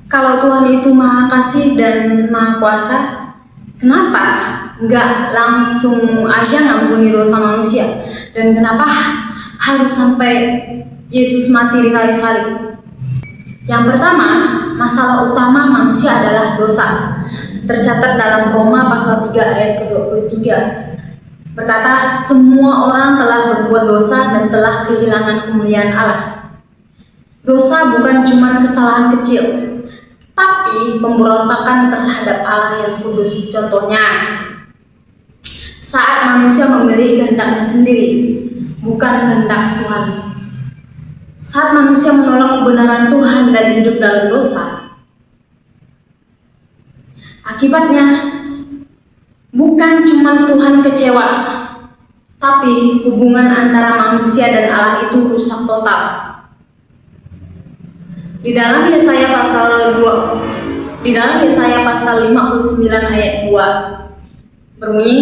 Kalau Tuhan itu Maha Kasih dan Maha Kuasa, kenapa nggak langsung aja ngampuni dosa manusia? Dan kenapa harus sampai Yesus mati di kayu salib? Yang pertama, masalah utama manusia adalah dosa. Tercatat dalam Roma pasal 3 ayat ke-23. Berkata, semua orang telah berbuat dosa dan telah kehilangan kemuliaan Allah. Dosa bukan cuma kesalahan kecil, tapi pemberontakan terhadap Allah yang kudus. Contohnya, saat manusia memilih kehendaknya sendiri, bukan kehendak Tuhan. Saat manusia menolak kebenaran Tuhan dan hidup dalam dosa, akibatnya bukan cuma Tuhan kecewa, tapi hubungan antara manusia dan Allah itu rusak total. Di dalam Yesaya pasal 59 ayat 2 berbunyi,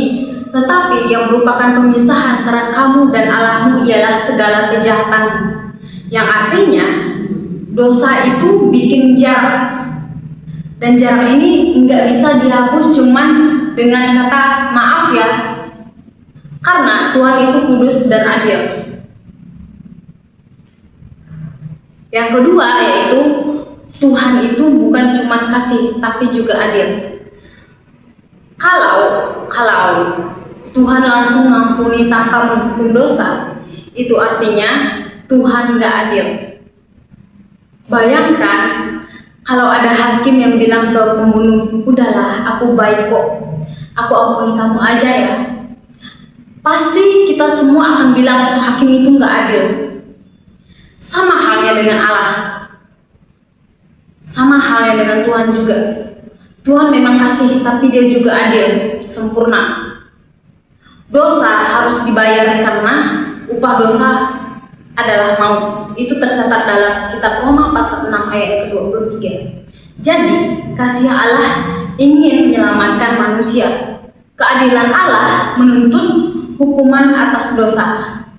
tetapi yang merupakan pemisah antara kamu dan Allahmu ialah segala kejahatanmu. Yang artinya, dosa itu bikin jarak. Dan jarak ini nggak bisa dihapus cuman dengan kata maaf ya. Karena Tuhan itu kudus dan adil. Yang kedua yaitu Tuhan itu bukan cuma kasih tapi juga adil. Kalau Tuhan langsung mengampuni tanpa menghukum dosa, itu artinya Tuhan nggak adil. Bayangkan kalau ada hakim yang bilang ke pembunuh, udahlah aku baik kok, aku ampuni kamu aja ya. Pasti kita semua akan bilang hakim itu nggak adil. Sama halnya dengan Allah, sama halnya dengan Tuhan juga. Tuhan memang kasih, tapi Dia juga adil, sempurna. Dosa harus dibayar karena upah dosa adalah maut. Itu tercatat dalam kitab Roma pasal 6 ayat ke-23. Jadi, kasih Allah ingin menyelamatkan manusia. Keadilan Allah menuntut hukuman atas dosa.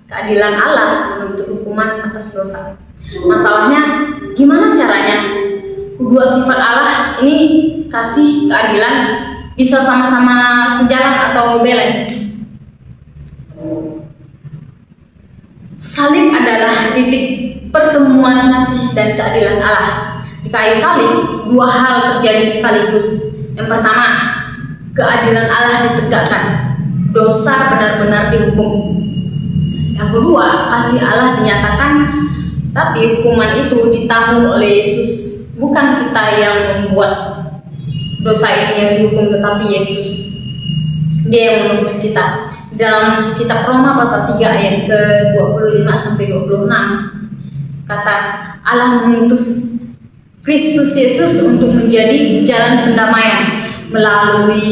Keadilan Allah menuntut hukuman atas dosa. Masalahnya, gimana caranya? Kedua sifat Allah ini, kasih, keadilan, bisa sama-sama sejalan atau balance. Salib adalah titik pertemuan kasih dan keadilan Allah. Di kayu salib, dua hal terjadi sekaligus. Yang pertama, keadilan Allah ditegakkan, dosa benar-benar dihukum. Yang kedua, kasih Allah dinyatakan, tapi hukuman itu ditanggung oleh Yesus. Bukan kita yang membuat dosa ini yang dihukum, tetapi Yesus. Dia yang menebus kita. Dalam kitab Roma pasal 3 ayat ke-25 sampai 26 kata, Allah mengutus Kristus Yesus untuk menjadi jalan pendamaian. Melalui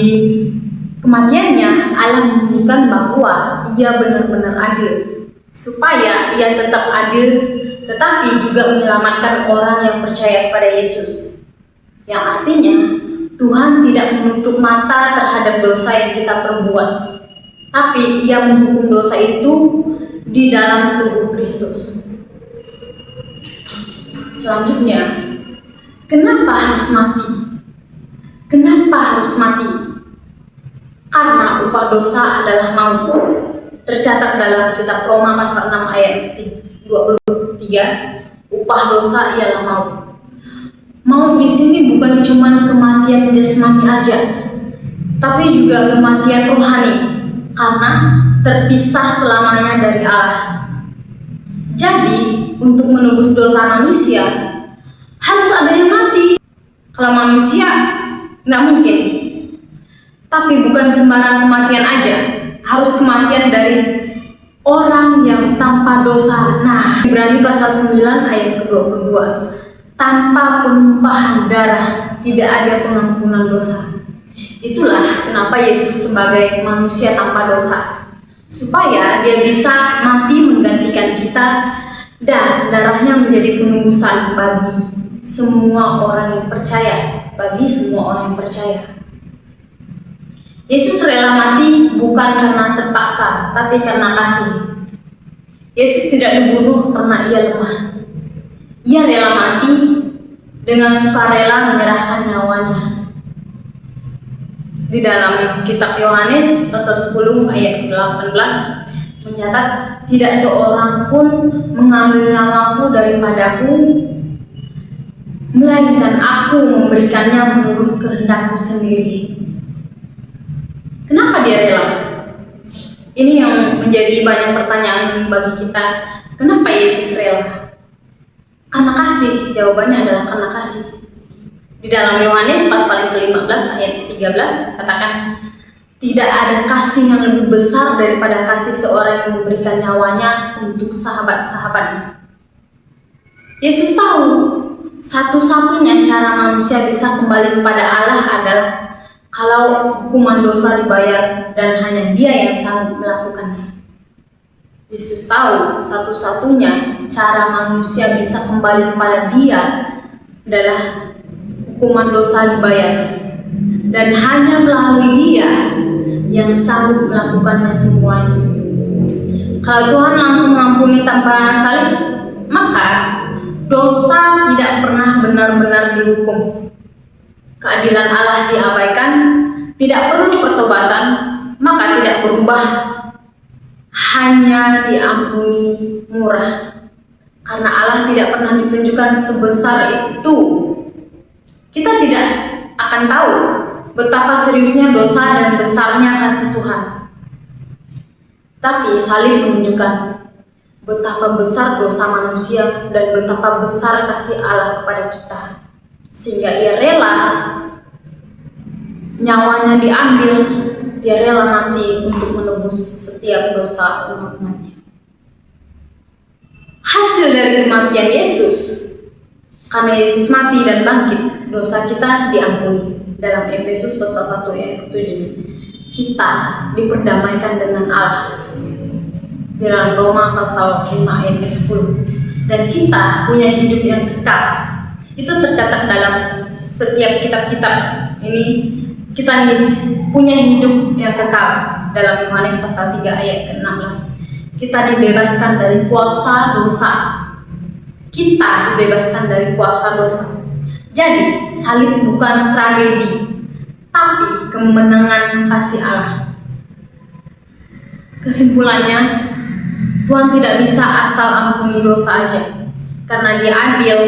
kematiannya, Allah menunjukkan bahwa Ia benar-benar adil, supaya Ia tetap adil, tetapi juga menyelamatkan orang yang percaya kepada Yesus. Yang artinya, Tuhan tidak menutup mata terhadap dosa yang kita perbuat, tapi Ia menghukum dosa itu di dalam tubuh Kristus. Selanjutnya, kenapa harus mati? Kenapa harus mati? Karena upah dosa adalah maut. Tercatat dalam kitab Roma pasal 6 ayat 23, upah dosa ialah maut. Maut di sini bukan cuma kematian jasmani aja, tapi juga kematian rohani, karena terpisah selamanya dari Allah. Jadi, untuk menebus dosa manusia, harus ada yang mati. Kalau manusia, nggak mungkin. Tapi bukan sembarang kematian aja, harus kematian dari orang yang tanpa dosa. Nah, Ibrani pasal 9 ayat ke-22, tanpa penumpahan darah tidak ada pengampunan dosa. Itulah kenapa Yesus sebagai manusia tanpa dosa, supaya Dia bisa mati menggantikan kita dan darahnya menjadi penebusan bagi semua orang yang percaya, Yesus rela mati bukan karena terpaksa, tapi karena kasih. Yesus tidak dibunuh karena Ia lemah. Ia rela mati dengan sukarela menyerahkan nyawanya. Di dalam kitab Yohanes pasal 10 ayat 18 mencatat, tidak seorang pun mengambil nyawaku daripadaku, melainkan aku memberikannya menurut kehendakku sendiri. Kenapa dia rela? Ini yang menjadi banyak pertanyaan bagi kita. Kenapa Yesus rela? Karena kasih. Jawabannya adalah karena kasih. Di dalam Yohanes pasal ke-15 ayat 13 katakan, tidak ada kasih yang lebih besar daripada kasih seorang yang memberikan nyawanya untuk sahabat-sahabatnya. Yesus tahu satu-satunya cara manusia bisa kembali kepada Allah adalah kalau hukuman dosa dibayar, dan hanya Dia yang sanggup melakukannya. Yesus tahu satu-satunya cara manusia bisa kembali kepada Dia adalah hukuman dosa dibayar, dan hanya melalui Dia yang sanggup melakukannya semuanya. Kalau Tuhan langsung mengampuni tanpa salib, maka dosa tidak pernah benar-benar dihukum. Keadilan Allah diabaikan, tidak perlu pertobatan, maka tidak berubah, hanya diampuni murah. Karena Allah tidak pernah ditunjukkan sebesar itu, kita tidak akan tahu betapa seriusnya dosa dan besarnya kasih Tuhan. Tapi salib menunjukkan betapa besar dosa manusia dan betapa besar kasih Allah kepada kita, sehingga Ia rela nyawanya diambil, Dia rela mati untuk menebus setiap dosa umat-Nya. Hasil dari kematian Yesus, karena Yesus mati dan bangkit, dosa kita diampuni. Dalam Efesus pasal 1 ayat 7, kita diperdamaikan dengan Allah. Di dalam Roma pasal 5 ayat 10, dan kita punya hidup yang kekal. Itu tercatat dalam setiap kitab-kitab ini. Kita punya hidup yang kekal. Dalam Yohanes pasal 3 ayat ke-16, kita dibebaskan dari kuasa dosa. Kita dibebaskan dari kuasa dosa. Jadi salib bukan tragedi, tapi kemenangan kasih Allah. Kesimpulannya, Tuhan tidak bisa asal ampuni dosa aja, karena Dia adil,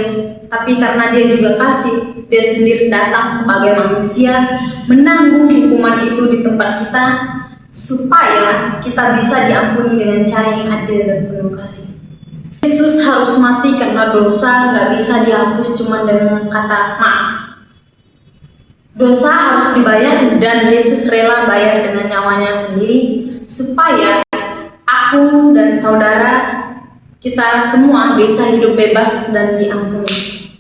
tapi karena Dia juga kasih. Dia sendiri datang sebagai manusia, menanggung hukuman itu di tempat kita, supaya kita bisa diampuni dengan cara yang adil dan penuh kasih. Yesus harus mati karena dosa gak bisa dihapus cuma dengan kata maaf. Dosa harus dibayar, dan Yesus rela bayar dengan nyawanya sendiri, supaya aku dan saudara, kita semua bisa hidup bebas dan diampuni.